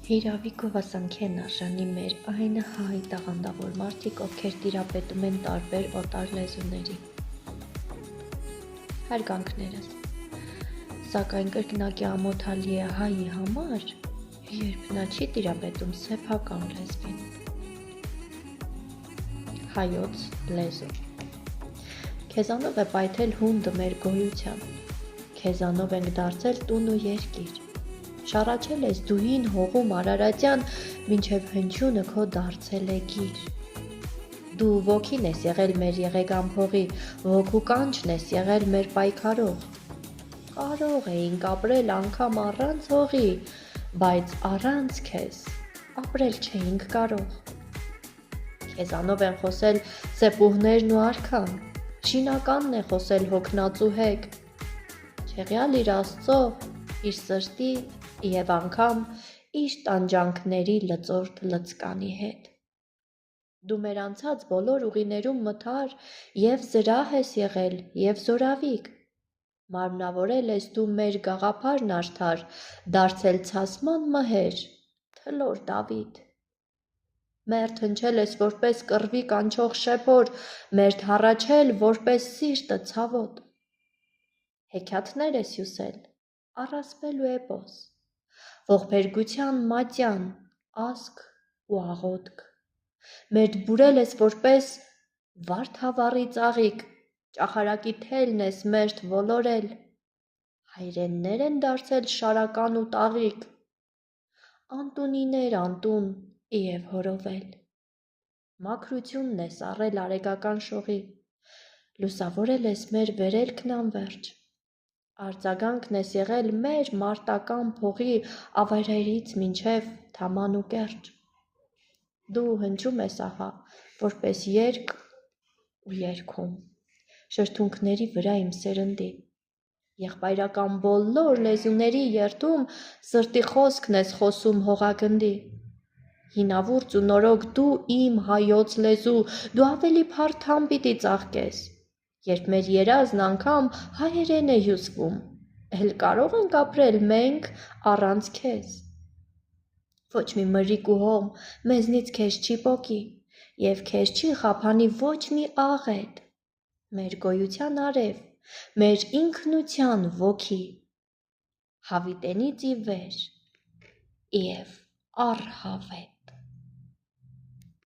Հիրավի գովասանքի են արժանի մեր այն հայ տաղանդավոր մարդիկ, ովքեր տիրապետում են տարբեր օտար լեզուների։ Հարգանքներս, սակայն կրկնակի ամոթալի է հայի համար, երբ նա չի տիրապետում սեփական լեզվին։ Հայոց լեզու։ Քեզանով է պայթել հունդը մեր գոյության, քեզանով ենք դարձել տուն ու երկիր, շառաչել ես դու հին հողում Արարատյան, մինչև հնչյունը քո դարձել է գիր։ Դու ոգին ես եղել մեր եղեգան փողի, ոգու կանչն ես եղել մեր պայքարող։ Կարող էինք ապրել անգամ առանց հողի, բայց առանց քեզ ապրել չէինք կարող։ Քեզանով են խոսել սեպուհներն ու արքան, շինականն է խոսել հոգնածու հեկ, չեղյալ իր Աստծո, իր սրտի և անգամ իր տանջանքների լծորդ լծկանի հետ։ Դու մեր անցած բոլոր ուղիներում մթար և զրահ ես եղել և զորավիք, մարմնավորել ես դու մեր գաղափարն արդար, դարձել ցասման մհեր, թլոր Դավիթ։ Մերթ հնչել ես որպես կռվի կանչող շեփոր, մերթ հառաչել որպես սիրտը ցավոտ։ Հեքիաթներ ես հյուսել, առասպել ու էպոս, ողբերգության մատյան, ասք ու աղոթք, մերթ բուրել ես որպես վարդավառի ծաղիկ, ճախարակի թելն ես մերթ ոլորել, հայրեններ են դարձել շարական ու տաղիկ, անտունիներ անտուն և հորովել, մաքրությունն ես առել արեգական շողի, լուսավորել ես մեր վերելքն անվերջ, արձագանքն ես եղել մեր մարտական փողի ավերերից մինչև Թաման ու Կերճ։ Դու հնչում ես ահա, որպես երգ ու երգում, շրթունքների վրա իմ սերնդի, եղբայրական բոլոր լեզուների երդում սրտի խոսքն ես խոսում հողագնդի, հինավուրց ու նորոգ դու իմ հայոց լեզու, դու ավելի փարթամ պիտի ծաղկես, երբ մեր երազն անգամ հայերեն է հյուսվում, էլ կարող ենք ապրել մենք առանց քեզ։ Ոչ մի մրրիկ ու հոմ մեզնից քեզ չի պոկի, և քեզ չի խափանի ոչ մի աղետ, մեր գոյության արև, մեր ինքնության ոգի, հավիտենից ի վեր և առհավետ։